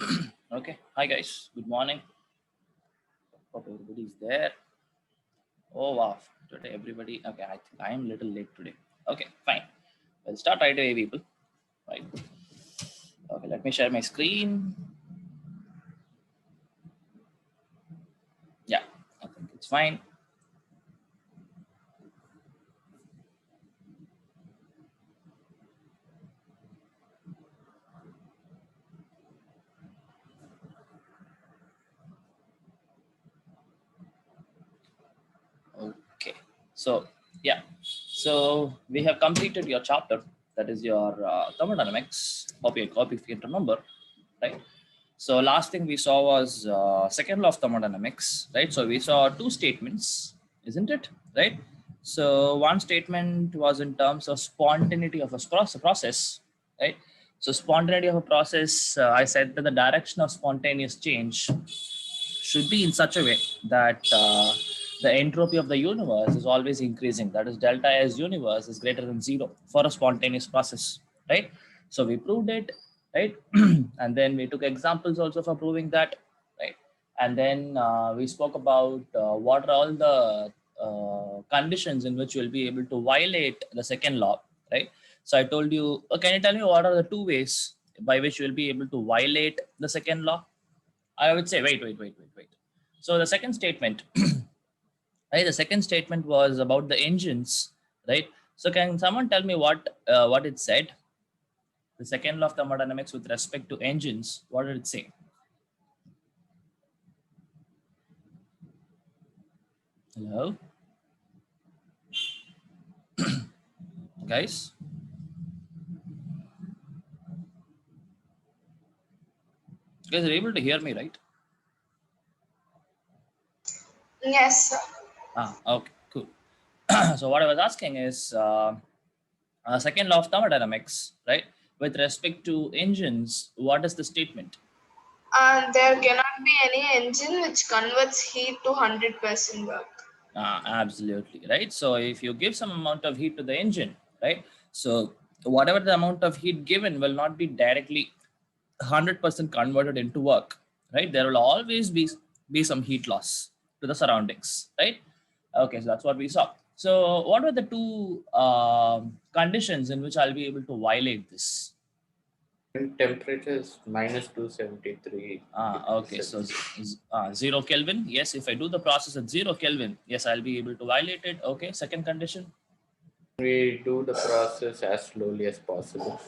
Okay. Hi guys. Good morning. Hope everybody's there. Oh wow. Today everybody. Okay. I think I am a little late today. Okay. Fine. We'll start right away, people. Right. Okay. Let me share my screen. Yeah. I think it's fine. Okay. So yeah. So we have completed your chapter. That is your thermodynamics. Hope if you can remember. Right. So last thing we saw was second law of thermodynamics, right? So we saw two statements, isn't it? Right. So one statement was in terms of spontaneity of a process, right? So spontaneity of a process, I said that the direction of spontaneous change should be in such a way that the entropy of the universe is always increasing. That is, delta S universe is greater than zero for a spontaneous process, right? So we proved it, right? And then we took examples also for proving that, right? And then we spoke about what are all the conditions in which you'll be able to violate the second law, right? So I told you, can you tell me what are the two ways by which you will be able to violate the second law? I would say, wait. So the second statement, right? The second statement was about the engines, right? So can someone tell me what it said? The second law of thermodynamics with respect to engines. What did it say? Hello, guys. You guys are able to hear me, right? Yes, sir. Okay, cool. So what I was asking is second law of thermodynamics, right? With respect to engines, what is the statement? There cannot be any engine which converts heat to 100% work. Absolutely, right? So if you give some amount of heat to the engine, right? So whatever the amount of heat given will not be directly 100% converted into work, right? There will always be some heat loss to the surroundings, right? Okay, so that's what we saw. So what were the two conditions in which I'll be able to violate this? And temperature is minus 273 Okay, degrees so Celsius. 0 Kelvin. Yes, if I do the process at 0 Kelvin, yes, I'll be able to violate it. Okay, second condition. We do the process as slowly as possible,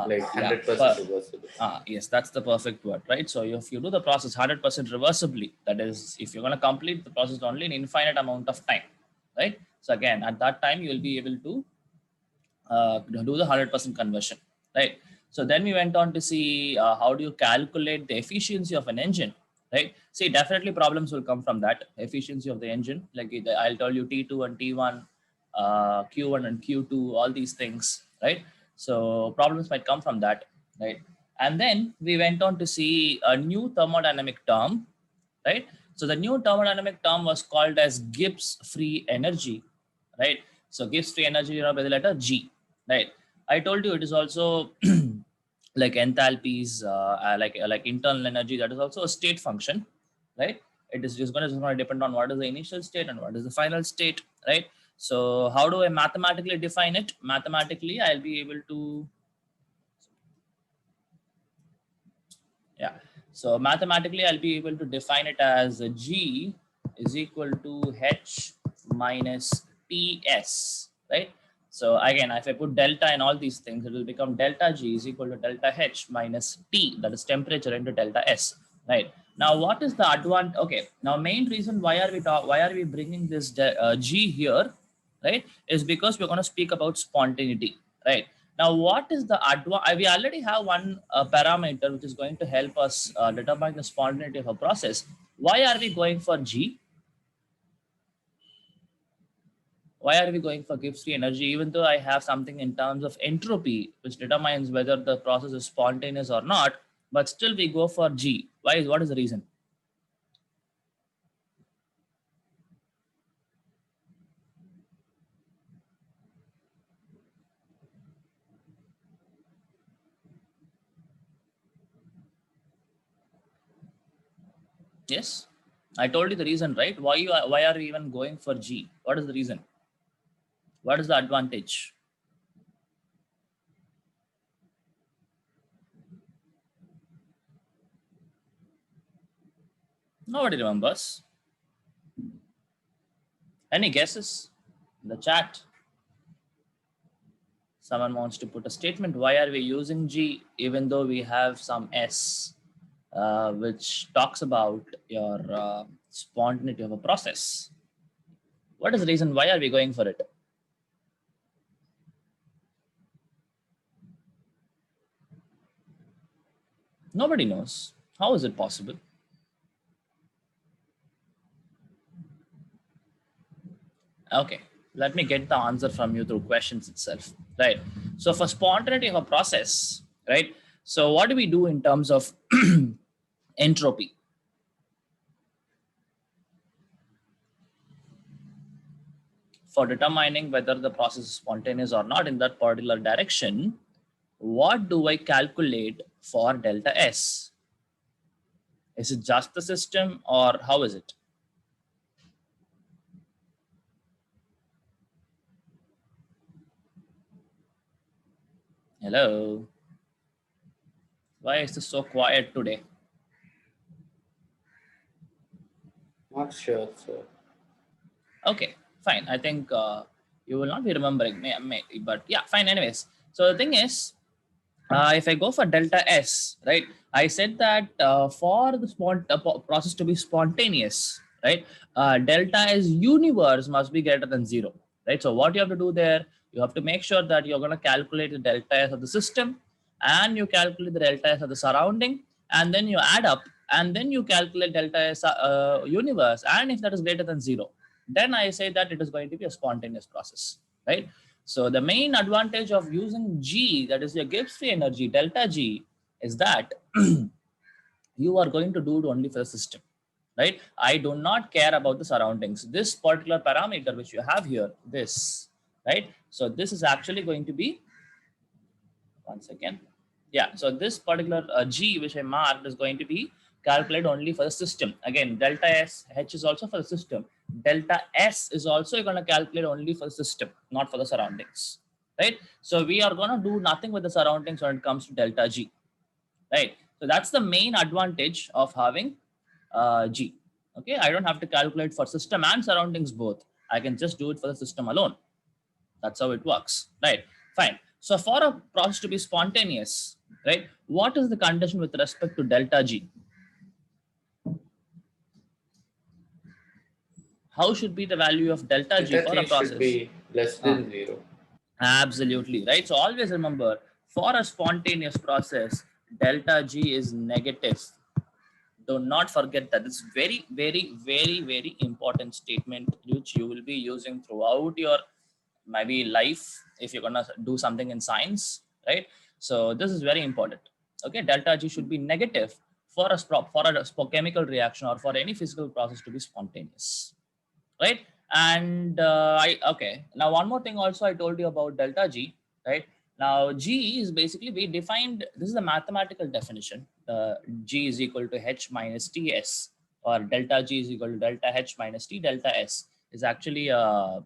like Yeah, 100% reversible. yes, that's the perfect word, right? So if you do the process 100% reversibly, that is, if you're going to complete the process only in infinite amount of time, right? So again, at that time, you'll be able to do the 100% conversion, right? So then we went on to see how do you calculate the efficiency of an engine, right? See, definitely problems will come from that efficiency of the engine. Like I'll tell you T2 and T1, Q1 and Q2, all these things, right? So problems might come from that, right? And then we went on to see a new thermodynamic term, right? So the new thermodynamic term was called as Gibbs free energy, right? So Gibbs free energy, by the letter G, right? I told you it is also like enthalpies, like internal energy. That is also a state function, right? It is just going to depend on what is the initial state and what is the final state, right? So how do I mathematically define it? Mathematically, I'll be able to, yeah. So mathematically, I'll be able to define it as G is equal to H minus TS, right? So again, if I put delta in all these things, it will become delta G is equal to delta H minus T, that is temperature, into delta S, right? Now, what is the advantage? Okay, now main reason why are we bringing this G here, right? Is because we're going to speak about spontaneity, right? Now, what is the advantage? We already have one parameter which is going to help us determine the spontaneity of a process. Why are we going for G? Why are we going for Gibbs free energy? Even though I have something in terms of entropy, which determines whether the process is spontaneous or not, but still we go for G. What is the reason? Yes, I told you the reason, right? Why are you even going for G? What is the reason? What is the advantage? Nobody remembers. Any guesses in the chat? Someone wants to put a statement. Why are we using G even though we have some S, which talks about your spontaneity of a process? What is the reason? Why are we going for it? Nobody knows. How is it possible? Okay, let me get the answer from you through questions itself, right? So for spontaneity of a process, right? So what do we do in terms of entropy? For determining whether the process is spontaneous or not in that particular direction, what do I calculate for delta S? Is it just the system or how is it? Hello? Why is this so quiet today? Not sure, sir. Okay, fine. I think you will not be remembering me, but yeah, fine. Anyways, so the thing is, if I go for delta S, right, I said that for the process to be spontaneous, right, delta S universe must be greater than 0, right? So what you have to do there, you have to make sure that you're going to calculate the delta S of the system and you calculate the delta S of the surrounding, and then you add up and then you calculate delta S universe, and if that is greater than 0, then I say that it is going to be a spontaneous process, right? So the main advantage of using G, that is your Gibbs free energy, delta G, is that you are going to do it only for the system, right? I do not care about the surroundings. This particular parameter which you have here, this, right? So this is actually going to be, once again, yeah. So this particular G which I marked is going to be calculated only for the system. Again, delta S, H is also for the system. Delta S is also going to calculate only for the system, not for the surroundings, right? So we are going to do nothing with the surroundings when it comes to delta G, right? So that's the main advantage of having G. Okay, I don't have to calculate for system and surroundings both. I can just do it for the system alone. That's how it works, right? Fine. So for a process to be spontaneous, right, what is the condition with respect to delta G? How should be the value of delta G Delta for a G should process? be less than 0. Absolutely, right? So always remember, for a spontaneous process, delta G is negative. Do not forget that. It's very, very, very, very important statement which you will be using throughout your maybe life if you're gonna do something in science, right? So this is very important. Okay, delta G should be negative for a chemical reaction or for any physical process to be spontaneous, right? And okay, now one more thing also I told you about delta G, right? Now G is basically, we defined, this is a mathematical definition. G is equal to H minus Ts, or delta G is equal to delta H minus T delta S, is actually a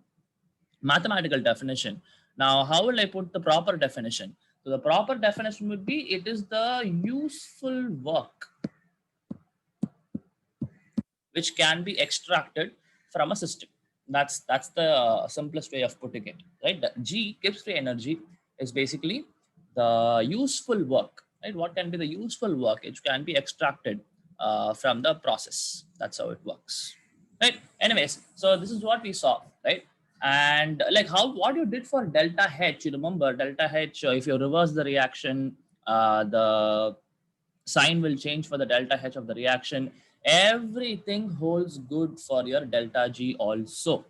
mathematical definition. Now how will I put the proper definition? So the proper definition would be, it is the useful work which can be extracted from a system. That's the simplest way of putting it, right? The G, Gibbs free energy, is basically the useful work, right? What can be the useful work which can be extracted from the process? That's how it works, right? Anyways, so this is what we saw, right? And like what you did for delta H, you remember delta H, if you reverse the reaction, the sign will change for the delta H of the reaction. Everything holds good for your delta G also,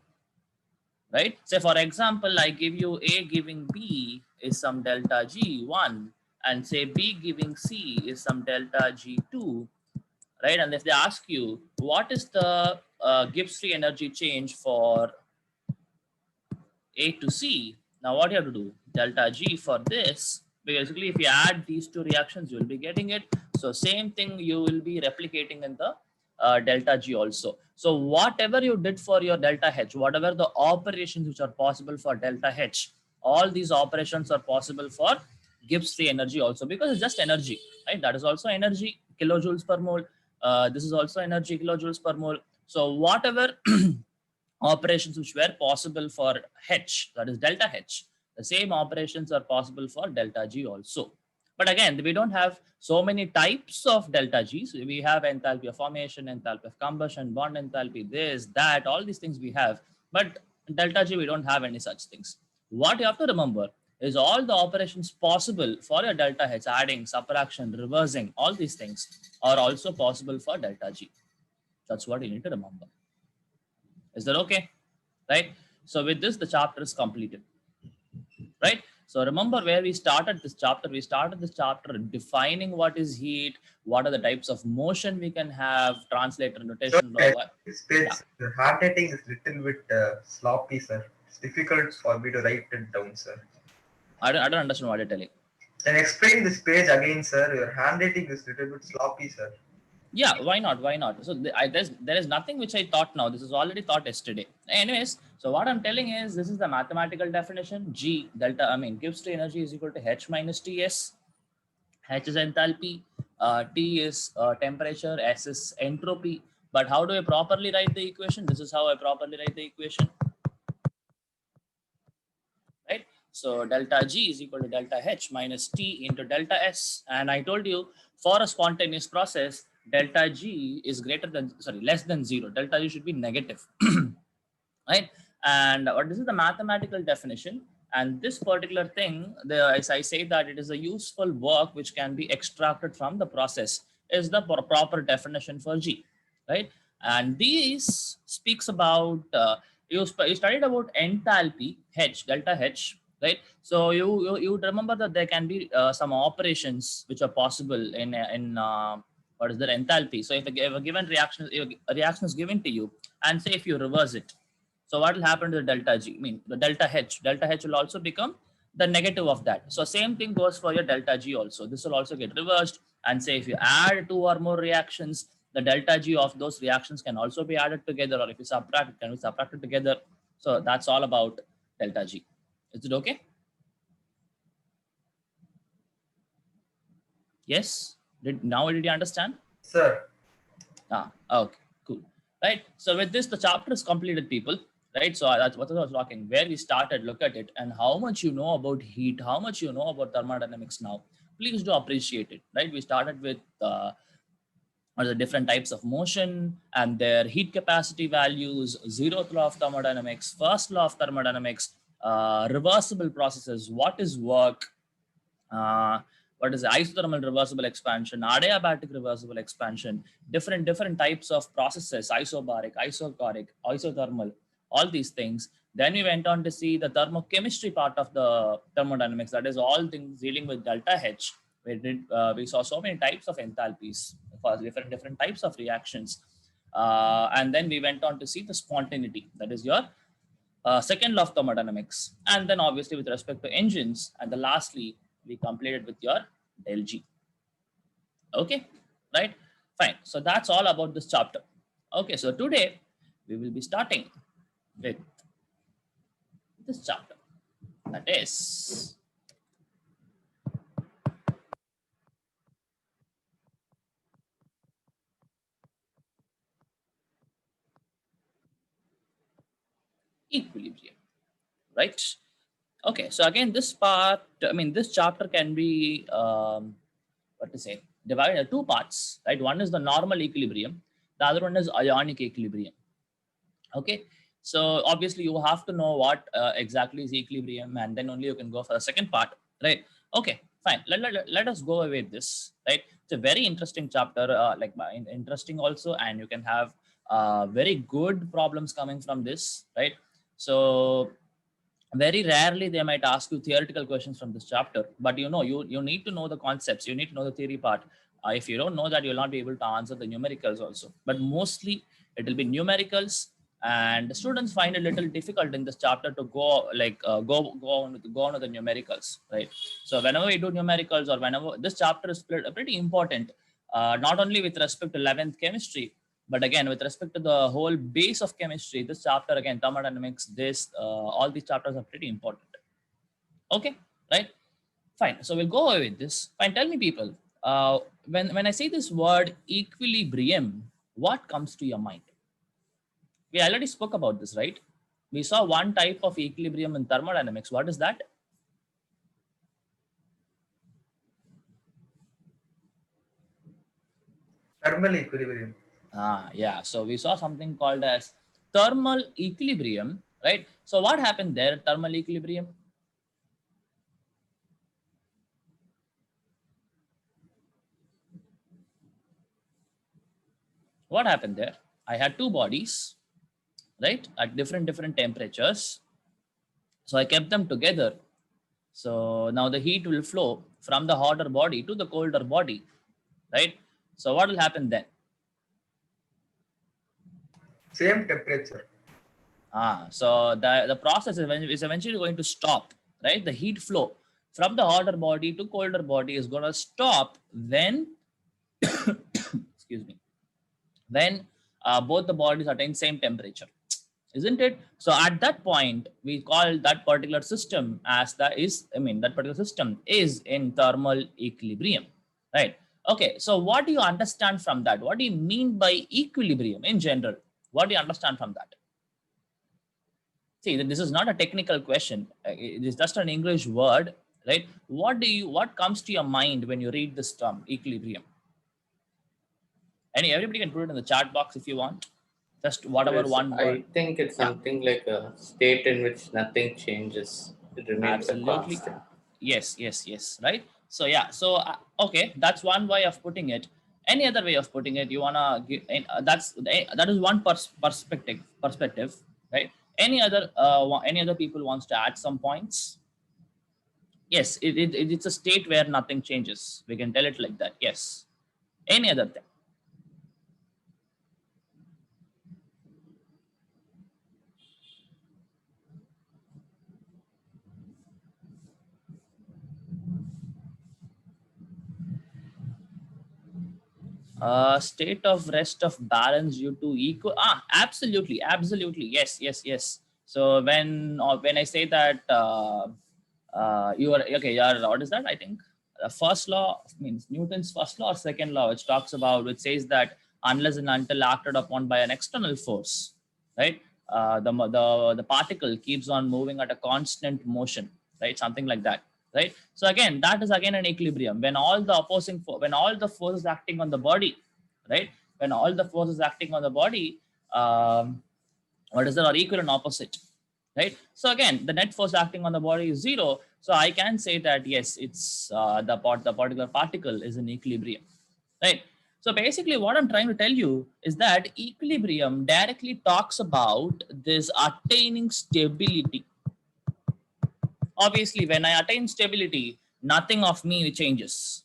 right? Say for example, I give you A giving B is some delta G1, and say B giving C is some delta G2, right? And if they ask you what is the Gibbs free energy change for A to C, now what you have to do, delta G for this, basically if you add these two reactions, you will be getting it. So same thing you will be replicating in the delta G also. So whatever you did for your delta H, whatever the operations which are possible for delta H, all these operations are possible for Gibbs free energy also, because it's just energy, right? That is also energy, kilojoules per mole. This is also energy, kilojoules per mole. So whatever operations which were possible for H, that is delta H, the same operations are possible for delta G also. But again, we don't have so many types of delta G's. We have enthalpy of formation, enthalpy of combustion, bond enthalpy, this, that, all these things we have. But delta G, we don't have any such things. What you have to remember is all the operations possible for your delta H, adding, subtraction, reversing, all these things are also possible for delta G. That's what you need to remember. Is that okay? Right? So with this, the chapter is completed. Right? So remember where we started this chapter. We started this chapter defining what is heat, what are the types of motion we can have, translator notation. This page, the handwriting is little bit sloppy, sir. It's difficult for me to write it down, sir. I don't understand what you're telling. Then explain this page again, sir. Your handwriting is little bit sloppy, sir. Yeah, why not? Why not? So there is nothing which I thought now. This is already thought yesterday. Anyways, so what I'm telling is this is the mathematical definition. G delta, Gibbs free energy is equal to H minus Ts. H is enthalpy, T is temperature, S is entropy. But how do I properly write the equation? This is how I properly write the equation. Right? So delta G is equal to delta H minus T into delta S. And I told you for a spontaneous process, delta G is less than 0. Delta G should be negative. Right? And this is the mathematical definition. And this particular thing, as I say that it is a useful work which can be extracted from the process, is the proper definition for G. Right? And this speaks about, you studied about enthalpy, H, delta H. Right, so you remember that there can be some operations which are possible in what is their enthalpy. So if a given reaction is given to you, and say if you reverse it, so what will happen to the delta G? The delta H will also become the negative of that. So same thing goes for your delta G also. This will also get reversed, and say if you add 2 or more reactions, the delta G of those reactions can also be added together, or if you subtract, it can be subtracted together. So that's all about delta G. Is it okay? Yes. Did you understand? Sir. Okay, cool. Right. So with this, the chapter is completed, people. Right. So that's what I was talking. Where we started, look at it, and how much you know about heat, how much you know about thermodynamics now. Please do appreciate it. Right. We started with the different types of motion and their heat capacity values, zeroth law of thermodynamics, first law of thermodynamics, reversible processes, what is work, what is isothermal reversible expansion, adiabatic reversible expansion, different types of processes, isobaric, isochoric, isothermal, all these things. Then we went on to see the thermochemistry part of the thermodynamics, that is all things dealing with delta H. We saw so many types of enthalpies for different types of reactions. And then we went on to see the spontaneity, that is your second law of thermodynamics. And then obviously with respect to engines, and then lastly, we completed with your del G. Okay, right? Fine. So that's all about this chapter. Okay, so today we will be starting with this chapter, that is equilibrium, right? Okay, so again, this part, this chapter can be, divided into 2 parts, right? One is the normal equilibrium, the other one is ionic equilibrium. Okay, so obviously you have to know what exactly is equilibrium, and then only you can go for the second part, right? Okay, fine. Let us go away with this, right? It's a very interesting chapter, interesting also, and you can have very good problems coming from this, right? So very rarely they might ask you theoretical questions from this chapter, but you need to know the concepts, you need to know the theory part. If you don't know that, you'll not be able to answer the numericals also, but mostly it will be numericals, and students find it a little difficult in this chapter to go on with the numericals, right? So whenever we do numericals, or whenever this chapter is pretty important, not only with respect to 11th chemistry, But again, with respect to the whole base of chemistry, this chapter again, thermodynamics, all these chapters are pretty important. Okay, right? Fine. So we'll go away with this. Fine. Tell me, people, when I say this word equilibrium, what comes to your mind? We already spoke about this, right? We saw one type of equilibrium in thermodynamics. What is that? Thermal equilibrium. Yeah. So we saw something called as thermal equilibrium, right? So what happened there? Thermal equilibrium. What happened there? I had two bodies, right, at different temperatures. So I kept them together. So now the heat will flow from the hotter body to the colder body, right? So what will happen then? Same temperature. So the process is eventually going to stop, right? The heat flow from the hotter body to colder body is going to stop when, excuse me, when both the bodies attain same temperature, isn't it? So at that point, we call that particular system as that particular system is in thermal equilibrium, right? Okay, so what do you understand from that? What do you mean by equilibrium in general? What do you understand from that? See, this is not a technical question. It is just an English word, right? What comes to your mind when you read this term, equilibrium? Everybody can put it in the chat box if you want. Just whatever one word. I think it's something like a state in which nothing changes. It remains Absolutely. a constant. Yes. Right. So yeah. So okay, that's one way of putting it. Any other way of putting it? You wanna give? That is one perspective, right? Any other people wants to add some points? Yes, it's a state where nothing changes. We can tell it like that. Yes. Any other thing? State of rest of balance due to equal. Absolutely. Yes. So when I say that you are okay, what is that? I think the first law means Newton's first law or second law, which says that unless and until acted upon by an external force, right, the particle keeps on moving at a constant motion, right, something like that, right? So again, that is again an equilibrium when all the forces acting on the body, right, when all the forces acting on the body, what is that, are equal and opposite, right? So again, the net force acting on the body is zero. So I can say that yes, it's the particular particle is in equilibrium, right? So basically, what I'm trying to tell you is that equilibrium directly talks about this attaining stability. Obviously, when I attain stability, nothing of me changes.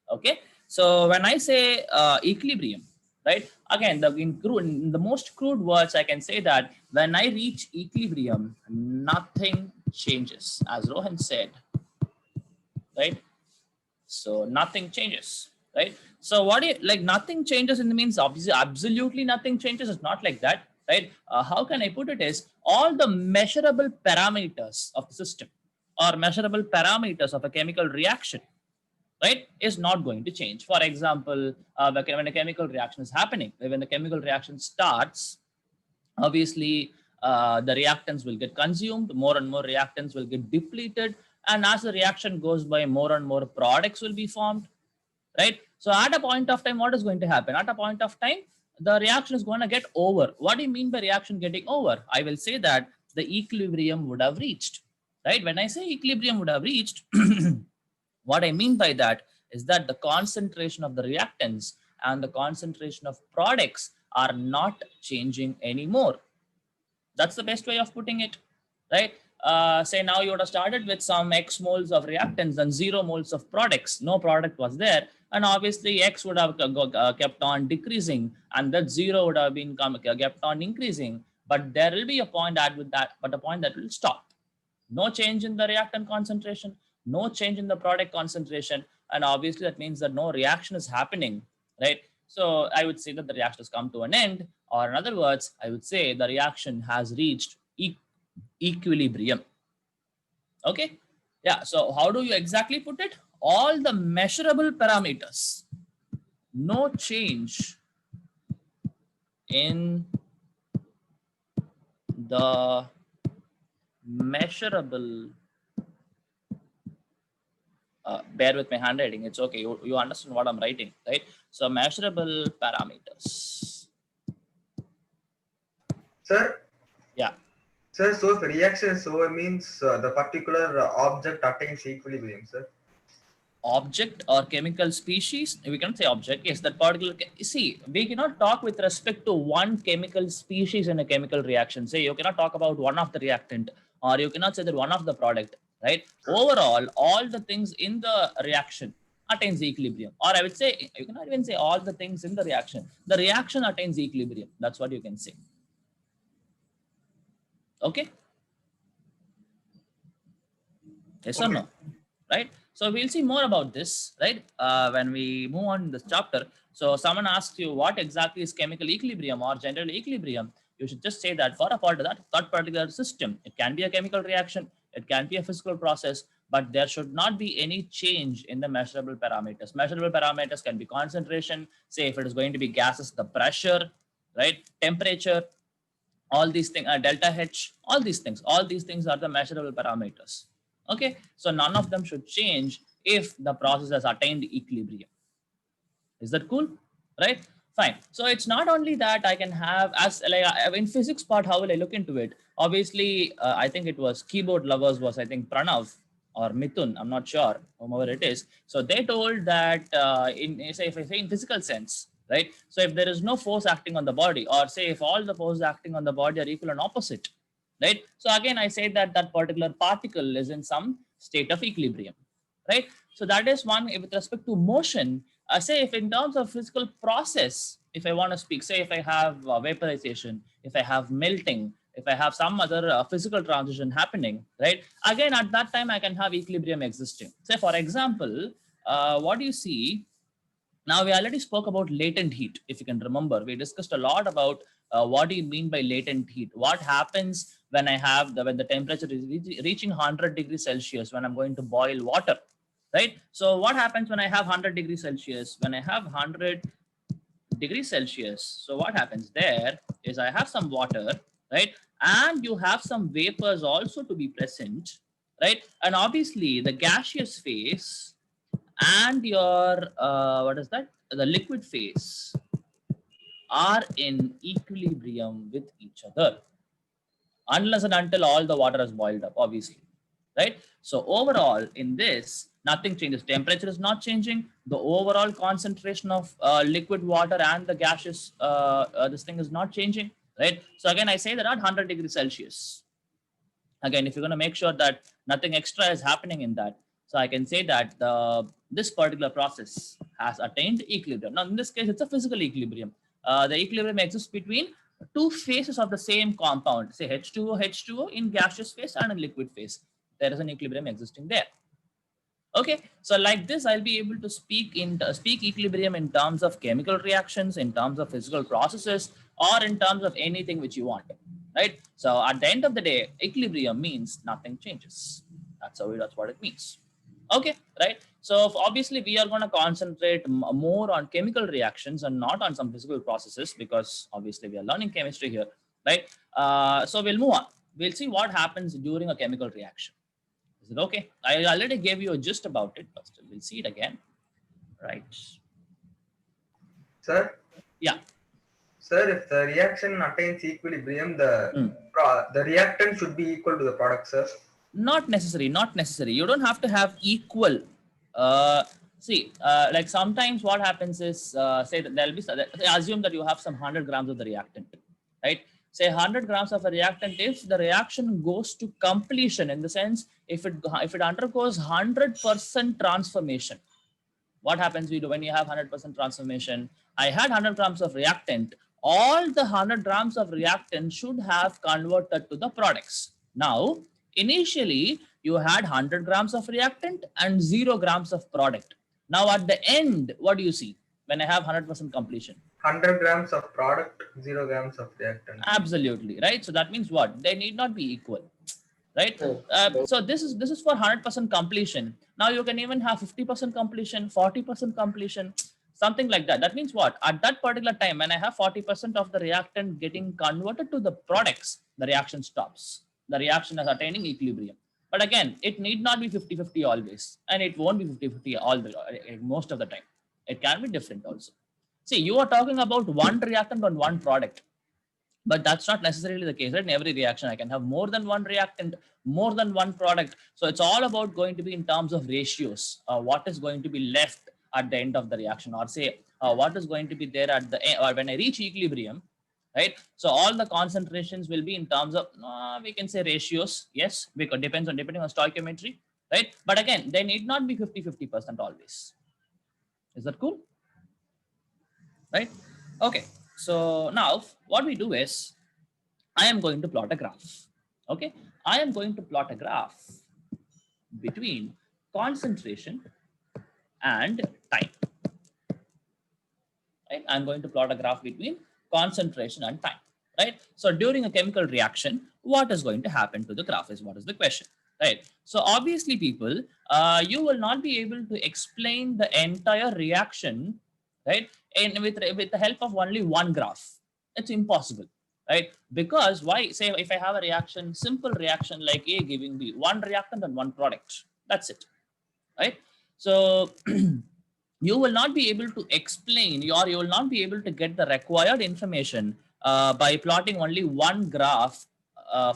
Okay, so when I say equilibrium, right, again, in the most crude words, I can say that when I reach equilibrium, nothing changes, as Rohan said, right? So nothing changes, right? So nothing changes in the means obviously absolutely nothing changes. It's not like that, right? How can I put it is all the measurable parameters of the system or measurable parameters of a chemical reaction, right, is not going to change. For example, when a chemical reaction is happening, when the chemical reaction starts, obviously the reactants will get consumed, more and more reactants will get depleted, and as the reaction goes by, more and more products will be formed, right? So at a point of time, what is going to happen? At a point of time, the reaction is going to get over. What do you mean by reaction getting over? I will say that the equilibrium would have reached, right? When I say equilibrium would have reached, what I mean by that is that the concentration of the reactants and the concentration of products are not changing anymore. That's the best way of putting it, right? Say now you would have started with some X moles of reactants and 0 moles of products. No product was there. And obviously X would have kept on decreasing and that 0 would have been kept on increasing. But there will be a point a point that will stop. No change in the reactant concentration, no change in the product concentration. And obviously that means that no reaction is happening, right? So I would say that the reaction has come to an end, or in other words, I would say the reaction has reached equilibrium. Okay. Yeah. So how do you exactly put it? All the measurable parameters, no change in the measurable, bear with my handwriting, it's okay, you understand what I'm writing, right? So measurable parameters. Sir, Yeah. sir, so if reaction is over means the particular object attains equilibrium, sir. Object or chemical species, we cannot say object, yes, that particular, see, we cannot talk with respect to one chemical species in a chemical reaction. Say you cannot talk about one of the reactant, or you cannot say that one of the product, right? Overall, all the things in the reaction attains equilibrium, or I would say you cannot even say all the things in the reaction attains equilibrium. That's what you can say. Okay. Yes or no? Right? So we'll see more about this, right? When we move on in this chapter. So someone asks you what exactly is chemical equilibrium or general equilibrium. You should just say that for a part of that particular system, it can be a chemical reaction, it can be a physical process, but there should not be any change in the measurable parameters. Measurable parameters can be concentration, say if it is going to be gases, the pressure, right? Temperature, all these things, delta H, all these things are the measurable parameters. Okay, so none of them should change if the process has attained equilibrium. Is that cool? Right? Fine. So it's not only that I can have, as like in physics part, how will I look into it? Obviously, I think it was keyboard lovers was, I think, Pranav or Mithun, I'm not sure, whomever it is. So they told that if I say in physical sense, right? So if there is no force acting on the body, or say if all the forces acting on the body are equal and opposite, right? So again, I say that that particular particle is in some state of equilibrium, right? So that is one with respect to motion. Say if in terms of physical process, if I want to speak, say if I have vaporization, if I have melting, if I have some other physical transition happening, right? Again, at that time, I can have equilibrium existing. Say, for example, what do you see? Now, we already spoke about latent heat. If you can remember, we discussed a lot about what do you mean by latent heat? What happens when I have when the temperature is reaching 100 degrees Celsius when I'm going to boil water, right? So what happens when I have 100 degrees Celsius? When I have 100 degrees Celsius, so what happens there is I have some water, right? And you have some vapors also to be present, right? And obviously the gaseous phase and your what is that, the liquid phase are in equilibrium with each other, unless and until all the water is boiled up, obviously, right? So overall in this, nothing changes. Temperature is not changing. The overall concentration of liquid water and the gaseous this thing is not changing, right? So again, I say that at 100 degrees Celsius, again, if you're going to make sure that nothing extra is happening in that, so I can say that this particular process has attained equilibrium. Now, in this case, it's a physical equilibrium. The equilibrium exists between two phases of the same compound, say H2O, H2O in gaseous phase and in liquid phase. There is an equilibrium existing there. Okay, so like this, I'll be able to speak equilibrium in terms of chemical reactions, in terms of physical processes, or in terms of anything which you want, right? So at the end of the day, equilibrium means nothing changes. That's what it means. Okay, right? So obviously we are going to concentrate more on chemical reactions and not on some physical processes, because obviously we are learning chemistry here, right? So we'll move on. We'll see what happens during a chemical reaction. Is it okay? I already gave you a gist about it, but still we'll see it again, right? Sir? Yeah. Sir, if the reaction attains equilibrium, the reactant should be equal to the product, sir. Not necessary. You don't have to have equal. Like sometimes what happens is, say that there'll be, assume that you have some 100 grams of the reactant, right? Say 100 grams of a reactant, if the reaction goes to completion, in the sense, if it undergoes 100% transformation, what happens when you have 100% transformation? I had 100 grams of reactant. All the 100 grams of reactant should have converted to the products. Now, initially, you had 100 grams of reactant and 0 grams of product. Now, at the end, what do you see? when I have 100% completion? 100 grams of product, 0 grams of reactant. Absolutely, right? So that means what? They need not be equal, right? No. So this is for 100% completion. Now you can even have 50% completion, 40% completion, something like that. That means what? At that particular time, when I have 40% of the reactant getting converted to the products, the reaction stops. The reaction is attaining equilibrium. But again, it need not be 50-50 always, and it won't be 50-50 all the most of the time. It can be different also. See, you are talking about one reactant on one product, but that's not necessarily the case, right? In every reaction I can have more than one reactant, more than one product. So it's all about going to be in terms of ratios, what is going to be left at the end of the reaction, or say what is going to be there at the end, or when I reach equilibrium, right? So all the concentrations will be in terms of we can say ratios, yes, because depending on stoichiometry, right? But again, they need not be 50-50% always. Is that cool? Right? Okay, so now what we do is I am going to plot a graph. Okay, I am going to plot a graph between concentration and time. Right, I'm going to plot a graph between concentration and time. Right, so during a chemical reaction, what is going to happen to the graph is what is the question. Right, so obviously people, you will not be able to explain the entire reaction, right, and with the help of only one graph. It's impossible, right? Because why? Say if I have a reaction, simple reaction like A giving B, one reactant and one product, that's it, right? So you will not be able to explain, or you will not be able to get the required information by plotting only one graph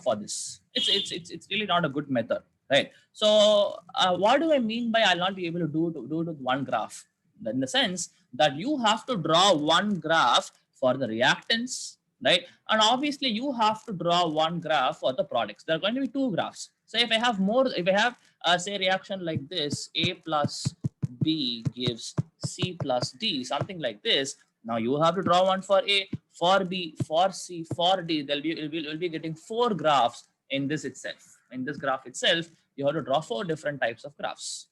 for this. It's really not a good method, right? So what do I mean by I'll not be able to do it with one graph? In the sense that you have to draw one graph for the reactants, right? And obviously you have to draw one graph for the products. There are going to be two graphs. So if I have say reaction like this, A plus B gives C plus D, something like this. Now you have to draw one for A, for B, for C, for D. We'll be getting four graphs in this itself. In this graph itself, you have to draw four different types of graphs,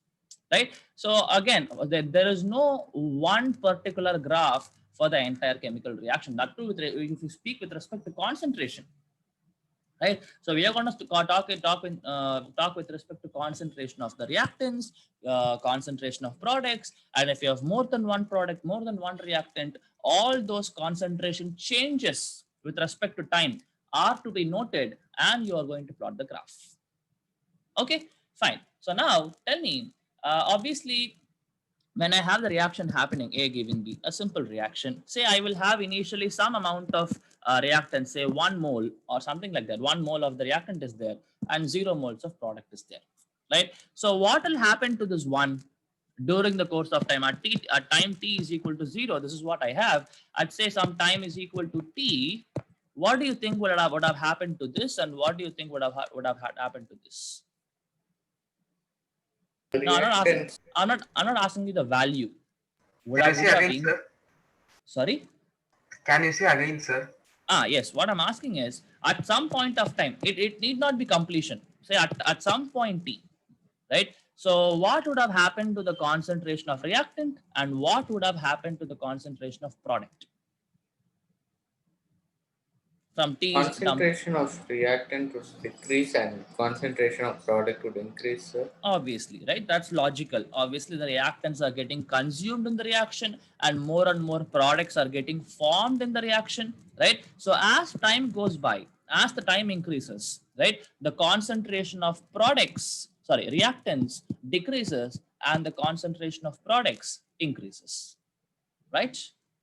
right? So again, there is no one particular graph for the entire chemical reaction. That too, if you speak with respect to concentration, right? So we are going to talk with respect to concentration of the reactants, concentration of products, and if you have more than one product, more than one reactant, all those concentration changes with respect to time are to be noted, and you are going to plot the graph. Okay, fine. So now tell me, obviously, when I have the reaction happening, A giving B, a simple reaction, say I will have initially some amount of reactant, say 1 mole or something like that. 1 mole of the reactant is there and 0 moles of product is there, right? So what will happen to this one during the course of time? At time t is equal to 0, this is what I have. I'd say some time is equal to t. What do you think would have happened to this, and what do you think would have happened to this? No, I'm not asking you the value. Can you say again, sir? Sorry? Can you say again, sir? Yes. What I'm asking is, at some point of time, it need not be completion. Say at some point t, right? So what would have happened to the concentration of reactant, and what would have happened to the concentration of product? From t concentration of reactant would decrease and concentration of product would increase, sir. Obviously, right? That's logical. Obviously, the reactants are getting consumed in the reaction, and more products are getting formed in the reaction, right? So as time goes by, as the time increases, right, the concentration of reactants decreases, and the concentration of products increases, right?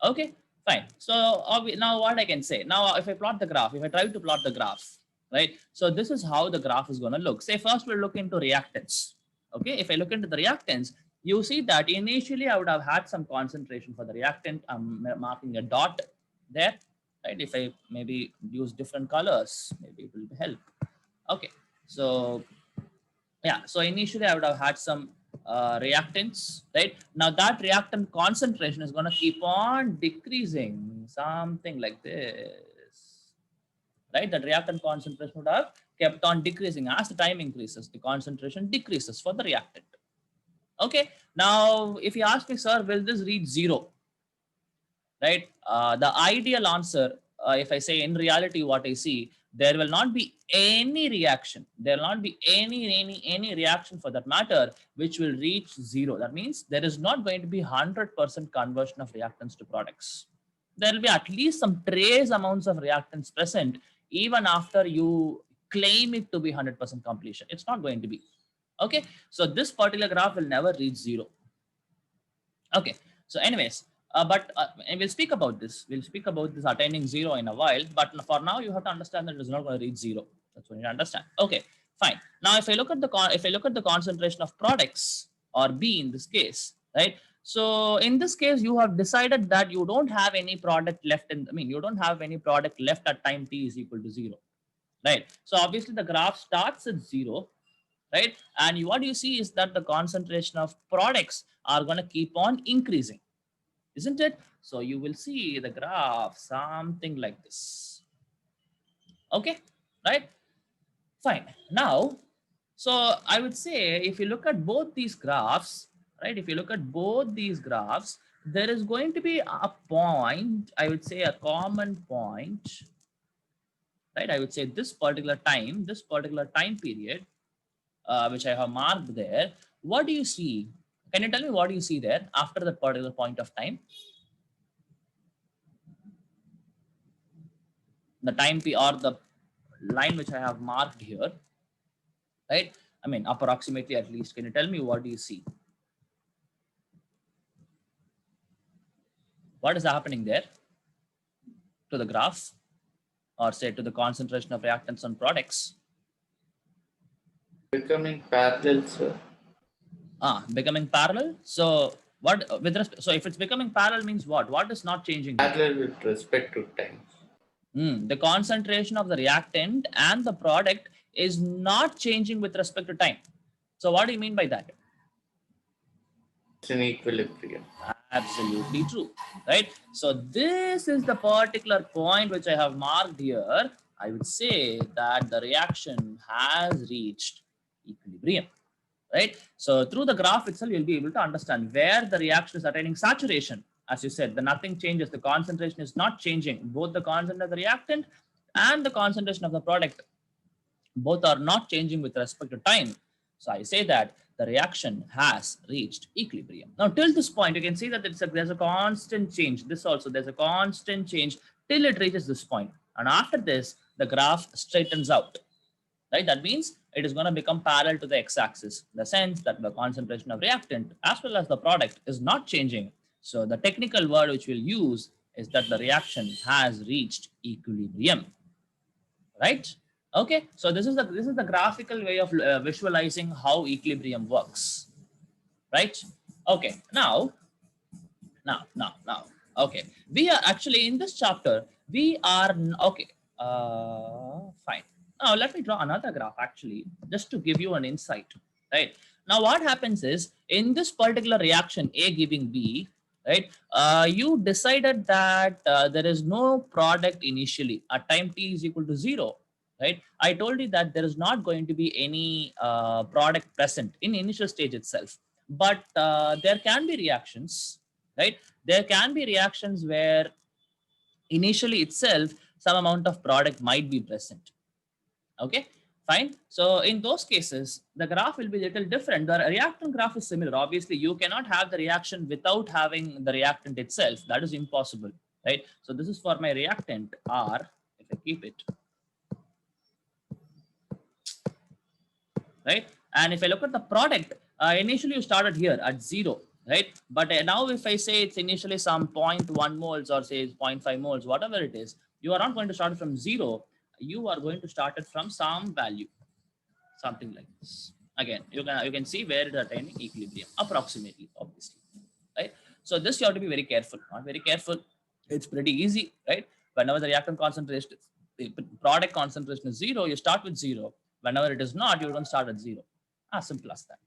Okay, fine. So now what I can say, now if I plot the graph, if I try to plot the graph, right? So this is how the graph is going to look. Say first we'll look into reactants. Okay, if I look into the reactants, you see that initially I would have had some concentration for the reactant. I'm marking a dot there, right? If I maybe use different colors, maybe it will help. Okay, so yeah, so initially I would have had some reactants, right? Now that reactant concentration is going to keep on decreasing, something like this, right? That reactant concentration would have kept on decreasing. As the time increases, the concentration decreases for the reactant. Okay, now if you ask me, sir, will this reach 0? right? The ideal answer, if I say in reality what I see, there will not be any reaction. There will not be any reaction for that matter, which will reach zero. That means there is not going to be 100% conversion of reactants to products. There will be at least some trace amounts of reactants present, even after you claim it to be 100% completion. It's not going to be. Okay, so this particular graph will never reach zero. Okay, so anyways, and we'll speak about this. We'll speak about this attaining zero in a while. But for now, you have to understand that it is not going to reach zero. That's what you need to understand. Okay, fine. Now, if I look at the concentration of products, or B in this case, right? So in this case, you have decided that you don't have any product left in. I mean, you don't have any product left at time t is equal to zero, right? So obviously, the graph starts at zero, right? And what you see is that the concentration of products are going to keep on increasing, isn't it? So you will see the graph something like this. Okay, right? Fine. Now, so I would say if you look at both these graphs, right? If you look at both these graphs, there is going to be a point, I would say a common point, right? I would say this particular time period, which I have marked there. What do you see? Can you tell me what do you see there after that particular point of time? The time p or the line which I have marked here, right? I mean, approximately at least. Can you tell me what do you see? What is happening there to the graph, or say to the concentration of reactants on products? Becoming parallel, sir. Becoming parallel. So what with respect? So if it's becoming parallel means what? What is not changing? Parallel with respect to time. The concentration of the reactant and the product is not changing with respect to time. So what do you mean by that? It's in equilibrium. Absolutely true, right? So this is the particular point which I have marked here. I would say that the reaction has reached equilibrium, right? So through the graph itself, you'll be able to understand where the reaction is attaining saturation. As you said, the nothing changes. The concentration is not changing. Both the concentration of the reactant and the concentration of the product, both are not changing with respect to time. So I say that the reaction has reached equilibrium. Now, till this point, you can see that there's a constant change. This also, there's a constant change till it reaches this point. And after this, the graph straightens out, right? That means it is going to become parallel to the x-axis, in the sense that the concentration of reactant as well as the product is not changing. So the technical word which we'll use is that the reaction has reached equilibrium, right? Okay, so this is the graphical way of visualizing how equilibrium works, right? Okay, now, okay, we are actually in this chapter. We are okay. Fine. Now let me draw another graph actually, just to give you an insight, right? Now what happens is in this particular reaction, A giving B, right? You decided that there is no product initially at time t is equal to 0, right? I told you that there is not going to be any product present in initial stage itself, but there can be reactions, right? There can be reactions where initially itself some amount of product might be present. Okay, fine. So in those cases, the graph will be a little different. The reactant graph is similar. Obviously, you cannot have the reaction without having the reactant itself. That is impossible, right? So this is for my reactant R, if I keep it, right? And if I look at the product, initially you started here at 0, right? But now if I say it's initially some 0.1 moles or say 0.5 moles, whatever it is, you are not going to start from 0. You are going to start it from some value, something like this. Again, you can see where it is attaining equilibrium, approximately, obviously, right? So this you have to be very careful, not very careful. It's pretty easy, right? Whenever the reactant concentration, the product concentration is 0, you start with 0. Whenever it is not, you don't start at 0. Simple as that.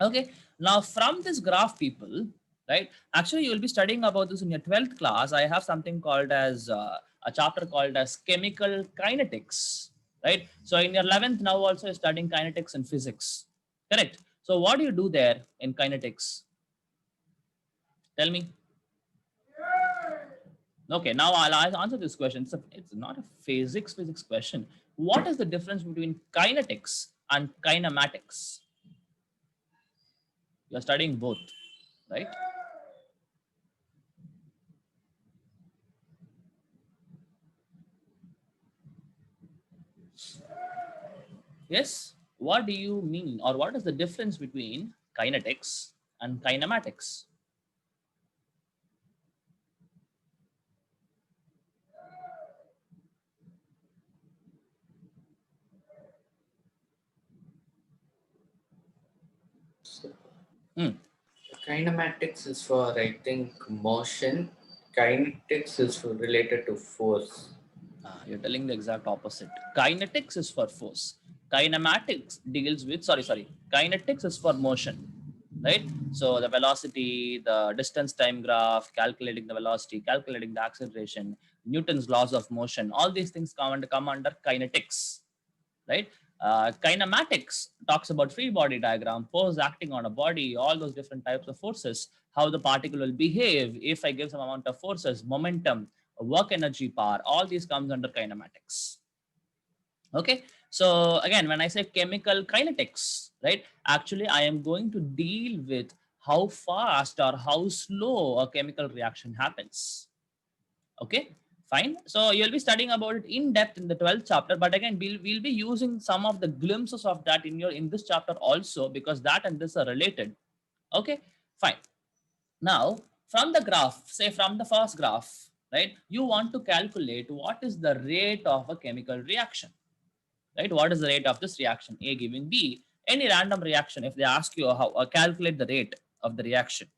Okay, now from this graph, people, right? Actually, you will be studying about this in your 12th class. I have something called as a chapter called as chemical kinetics, right? So in your 11th now also you're studying kinetics and physics, correct? So what do you do there in kinetics? Tell me. Okay, now I'll answer this question. It's not a physics question. What is the difference between kinetics and kinematics? You're studying both, right? Yes. What do you mean, or what is the difference between kinetics and kinematics? So, Hmm. kinematics is for, I think, motion. Kinetics is for related to force. You're telling the exact opposite. Kinetics is for force. Kinematics deals with, sorry. Kinetics is for motion, right? So the velocity, the distance time graph, calculating the velocity, calculating the acceleration, Newton's laws of motion, all these things come under kinetics, right? Kinematics talks about free body diagram, force acting on a body, all those different types of forces, how the particle will behave if I give some amount of forces, momentum, work energy, power, all these comes under kinematics. Okay, so again, when I say chemical kinetics, right, actually I am going to deal with how fast or how slow a chemical reaction happens. Okay, fine. So you'll be studying about it in depth in the 12th chapter, but again, we'll be using some of the glimpses of that in this chapter also, because that and this are related. Okay, fine. Now, from the graph, say from the first graph, right, you want to calculate what is the rate of a chemical reaction, right? What is the rate of this reaction? A giving B, any random reaction. If they ask you how calculate the rate of the reaction,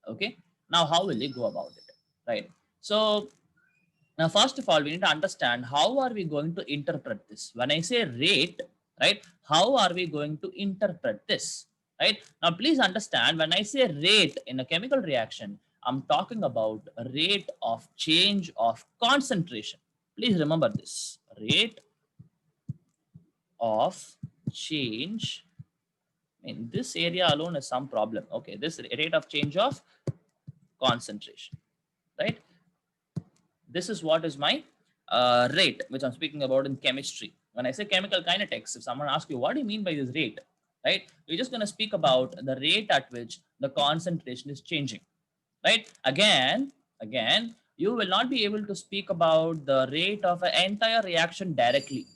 okay. Now, how will you go about it, right? So now, first of all, we need to understand how are we going to interpret this. When I say rate, right, how are we going to interpret this, right? Now, please understand, when I say rate in a chemical reaction, I'm talking about a rate of change of concentration. Please remember this, rate of change. In this area alone is some problem. Okay, this rate of change of concentration, right? This is what is my rate, which I'm speaking about in chemistry. When I say chemical kinetics, if someone asks you, what do you mean by this rate, right? We're just going to speak about the rate at which the concentration is changing, right? Again, you will not be able to speak about the rate of an entire reaction directly.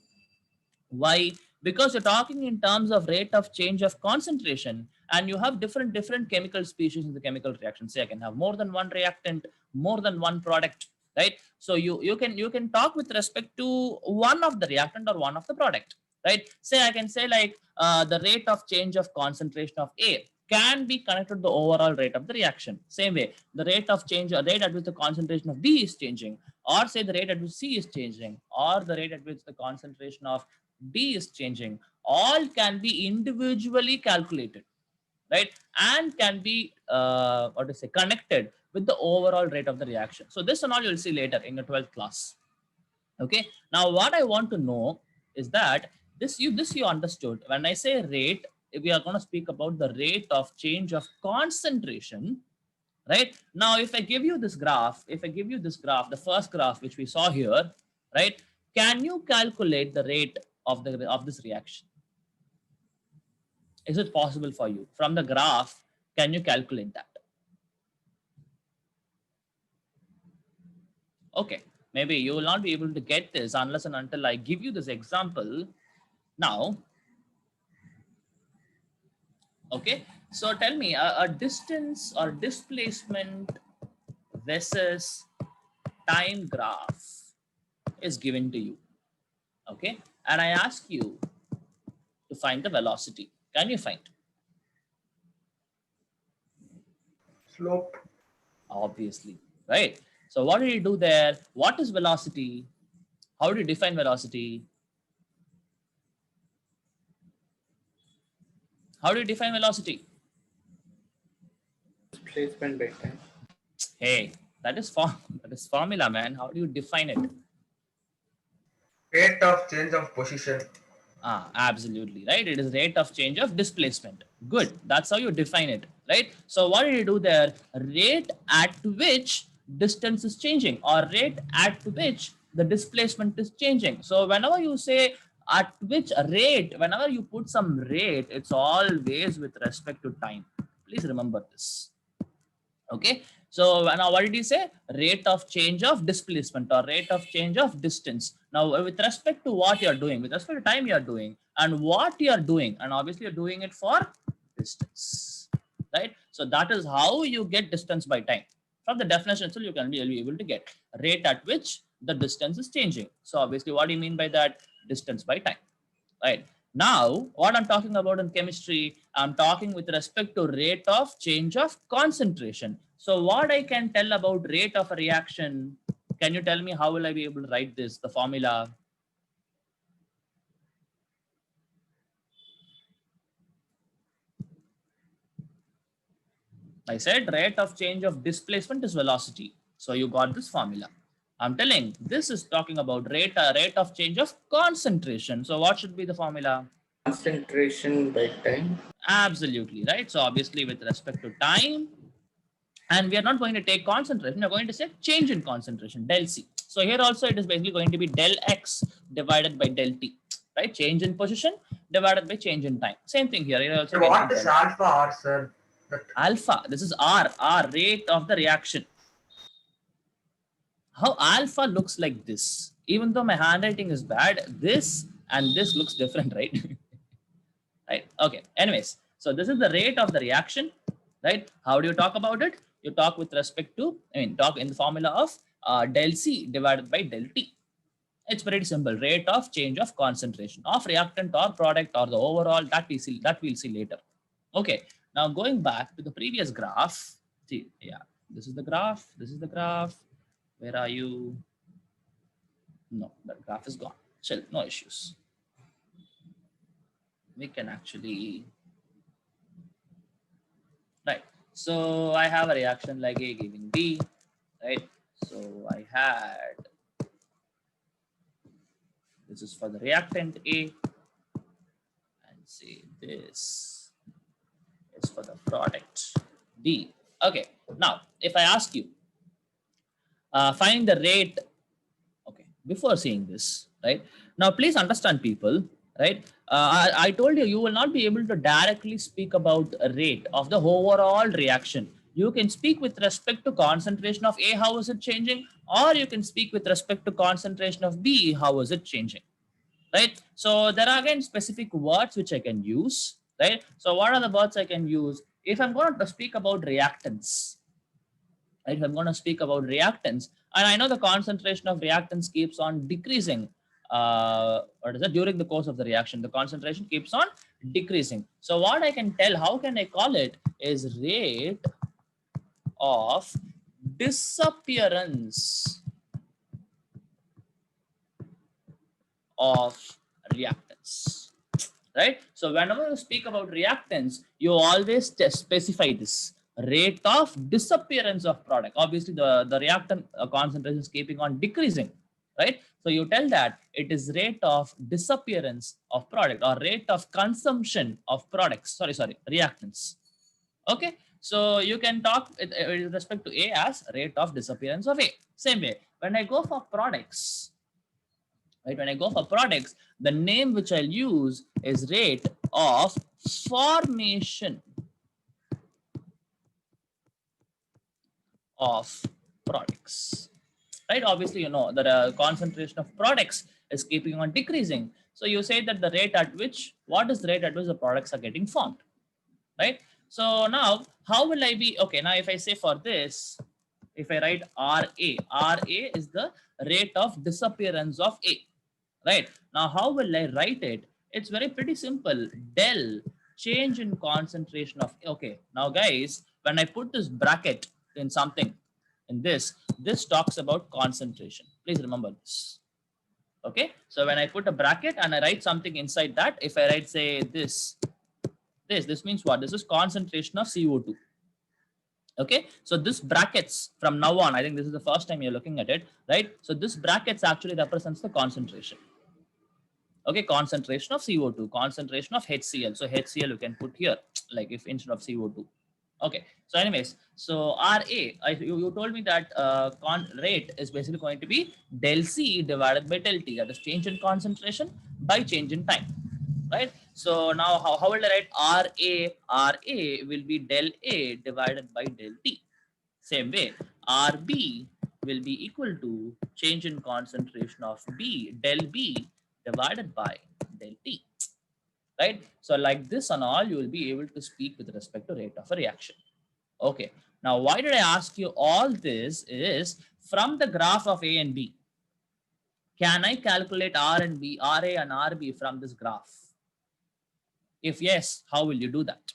Why? Because you're talking in terms of rate of change of concentration, and you have different chemical species in the chemical reaction. Say I can have more than one reactant, more than one product, right? So you can talk with respect to one of the reactant or one of the product, right? Say I can say like the rate of change of concentration of A can be connected to the overall rate of the reaction. Same way, the rate of change or rate at which the concentration of B is changing, or say the rate at which C is changing, or the rate at which the concentration of D is changing, all can be individually calculated, right? And can be what to say, connected with the overall rate of the reaction. So this and all you'll see later in your 12th class. Okay. Now what I want to know is that this you understood. When I say rate, we are going to speak about the rate of change of concentration, right? Now if I give you this graph, the first graph which we saw here, right, can you calculate the rate of this reaction? Is it possible for you from the graph? Can you calculate that? Okay, maybe you will not be able to get this unless and until I give you this example now. Okay, so tell me a distance or displacement versus time graph is given to you. Okay, and I ask you to find the velocity. Can you find? Slope. Obviously, right? So what did you do there? What is velocity? How do you define velocity? How do you define velocity? Displacement by time. Hey, that is formula, man. How do you define it? Rate of change of position. Absolutely, right? It is rate of change of displacement. Good. That's how you define it, right? So what did you do there? Rate at which distance is changing, or rate at which the displacement is changing. So whenever you say at which rate, whenever you put some rate, it's always with respect to time. Please remember this. Okay, so now what did you say? Rate of change of displacement or rate of change of distance. Now with respect to what you're doing, with respect to time you're doing and what you're doing, and obviously you're doing it for distance, right? So that is how you get distance by time. From the definition itself, you can be able to get rate at which the distance is changing. So obviously what do you mean by that? Distance by time, right? Now, what I'm talking about in chemistry, I'm talking with respect to rate of change of concentration. So what I can tell about rate of a reaction, can you tell me how will I be able to write this, the formula? I said rate of change of displacement is velocity. So you got this formula. I'm telling this is talking about rate of change of concentration. So what should be the formula? Concentration by time. Absolutely, right? So obviously with respect to time, and we are not going to take concentration, we're going to say change in concentration, del C. So here also it is basically going to be del X divided by del T, right? Change in position divided by change in time. Same thing here. Here also What is alpha R, sir? Alpha, this is R, rate of the reaction. How alpha looks like this, even though my handwriting is bad, this and this looks different, right? Right, okay, anyways, so this is the rate of the reaction, right? How do you talk about it? You talk with respect to, talk in the formula of del C divided by del T. It's pretty simple. Rate of change of concentration of reactant or product or the overall, that we'll see later. Okay, now going back to the previous graph. See, yeah, this is the graph. This is the graph. Where are you? No, that graph is gone. Chill, no issues. We can actually, right? So I have a reaction like A giving B, right? So I had, this is for the reactant A, and say this is for the product B. Okay, now if I ask you, find the rate, okay, before seeing this, right? Now please understand, people, right? I told you, you will not be able to directly speak about a rate of the overall reaction. You can speak with respect to concentration of A, how is it changing? Or you can speak with respect to concentration of B, how is it changing? Right? So there are again specific words which I can use, right? So what are the words I can use? If I'm going to speak about reactants, right? If I'm going to speak about reactants, and I know the concentration of reactants keeps on decreasing, what is it? During the course of the reaction, the concentration keeps on decreasing. So what I can tell, how can I call it, is rate of disappearance of reactants, right? So whenever you speak about reactants, you always specify this rate of disappearance of product. Obviously the reactant concentration is keeping on decreasing, right? So you tell that it is rate of disappearance of product or rate of consumption of products, reactants. Okay, so you can talk with respect to A as rate of disappearance of A. Same way, when I go for products, right? When I go for products, the name which I'll use is rate of formation of products, right? Obviously, you know that the concentration of products is keeping on decreasing. So you say that the rate at which, what is the rate at which the products are getting formed, right? So now, how will I be, okay, now if I say for this, if I write RA is the rate of disappearance of A. Right, now how will I write it? It's very pretty simple. Del change in concentration of, okay, now guys, when I put this bracket in something, in this talks about concentration. Please remember this. Okay, so when I put a bracket and I write something inside that, if I write, say, this means what? This is concentration of CO2. Okay, so this brackets from now on, I think this is the first time you're looking at it, right? So this brackets actually represents the concentration. Okay, concentration of CO2, concentration of HCl. So HCl you can put here, like if instead of CO2. Okay. So anyways, so RA, you told me that rate is basically going to be del C divided by del T, that is change in concentration by change in time, right? So now how will I write RA? RA will be del A divided by del T. Same way, RB will be equal to change in concentration of B, del B divided by del T, right? So like this and all, you will be able to speak with respect to rate of a reaction. Okay. Now, why did I ask you all this is from the graph of A and B, can I calculate R and B, RA and RB from this graph? If yes, how will you do that?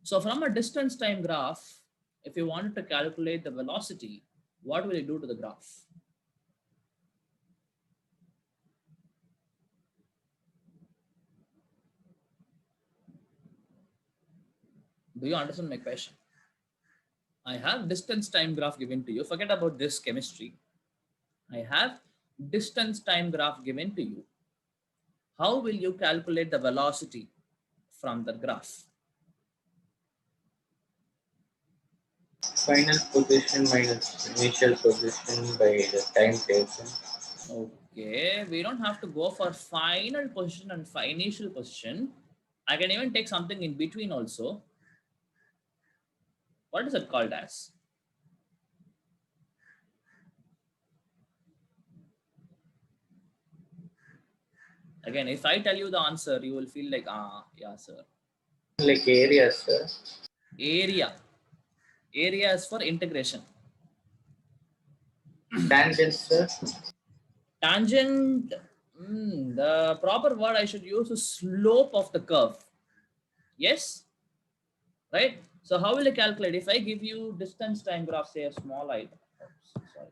So from a distance time graph, if you wanted to calculate the velocity, what will you do to the graph? Do you understand my question? I have distance time graph given to you. Forget about this chemistry. I have distance time graph given to you. How will you calculate the velocity from the graph? Final position minus initial position by the time taken. Okay, we don't have to go for final position and initial position. I can even take something in between also. What is it called as? Again, if I tell you the answer, you will feel like, yeah, sir. Like area, sir. Area. Area is for integration. Tangent, sir. Tangent, the proper word I should use is slope of the curve. Yes? Right? So how will I calculate? If I give you distance time graph, say a small item. Oops, sorry.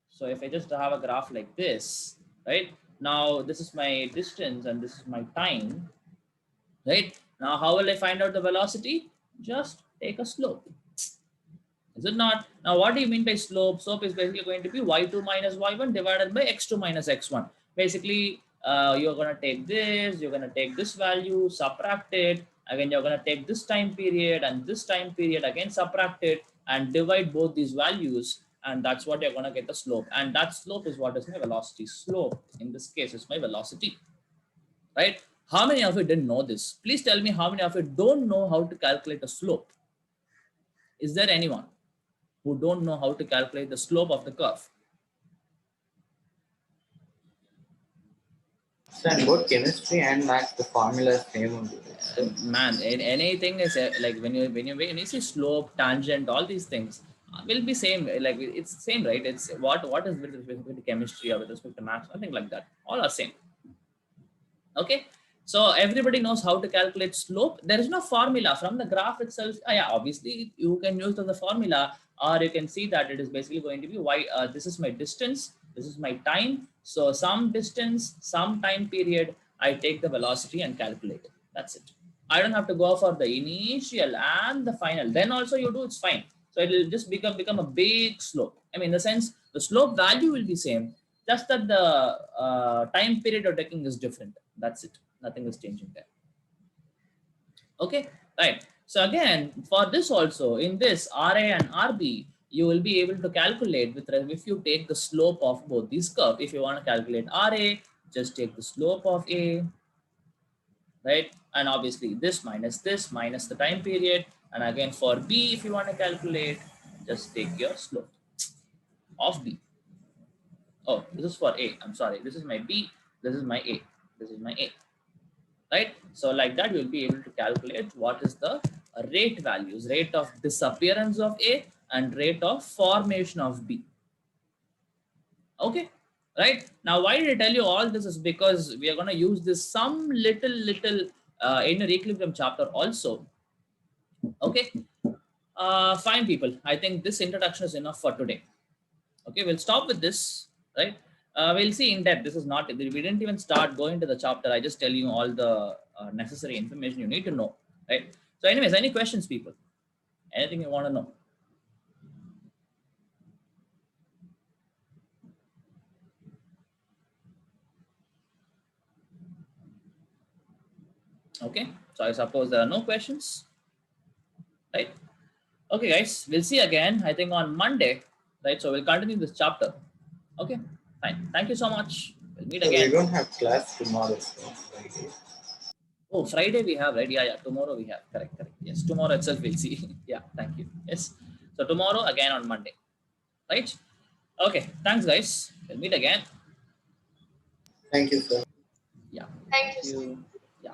So if I just have a graph like this, right? Now this is my distance and this is my time, right? Now how will I find out the velocity? Just take a slope. Is it not? Now what do you mean by slope? Slope is basically going to be y2 minus y1 divided by x2 minus x1. Basically, you're going to take this, you're going to take this value, subtract it. Again, you're going to take this time period and this time period, again subtract it and divide both these values. And that's what you're going to get the slope. And that slope is what is my velocity. Slope, in this case, is my velocity, right? How many of you didn't know this? Please tell me how many of you don't know how to calculate a slope. Is there anyone who don't know how to calculate the slope of the curve? So in both chemistry and math, the formula is same only. So Man, anything is like when you see slope, tangent, all these things will be same. Like it's same, right? It's what is with respect to chemistry or with respect to math, something like that. All are same. Okay. So everybody knows how to calculate slope. There is no formula from the graph itself. Yeah, obviously you can use the formula, or you can see that it is basically going to be y. This is my distance. This is my time. So some distance, some time period, I take the velocity and calculate it. That's it. I don't have to go for the initial and the final. Then also you do, it's fine. So it will just become a big slope. I mean, in the sense the slope value will be same, just that the time period you're taking is different. That's it. Nothing is changing there. Okay, right. So again, for this also, in this RA and RB, you will be able to calculate with if you take the slope of both these curves. If you want to calculate RA, just take the slope of A, right? And obviously this minus the time period. And again for B, if you want to calculate, just take your slope of B. Oh, this is for A. I'm sorry. This is my B. This is my A. This is my A. Right? So like that, you'll be able to calculate what is the rate values, rate of disappearance of A and rate of formation of B. Okay. Right? Now, why did I tell you all this is because we are going to use this some little inner equilibrium chapter also. Okay. Fine, people. I think this introduction is enough for today. Okay, we'll stop with this, right? We'll see in depth. This is not, we didn't even start going to the chapter. I just tell you all the necessary information you need to know, right? So anyways, any questions, people? Anything you want to know? Okay, so I suppose there are no questions, right? Okay, guys, we'll see again, I think on Monday, right? So we'll continue this chapter. Okay, fine. Thank you so much. We'll meet So we again. don't have class tomorrow. So Friday. Oh, Friday we have, right? Yeah, yeah. Tomorrow we have. Correct, correct. Yes, tomorrow itself we'll see. Yeah, thank you. Yes. So tomorrow again on Monday, right? Okay, thanks, guys. We'll meet again. Thank you, sir. Yeah, Thank thank you, sir. you. Yeah.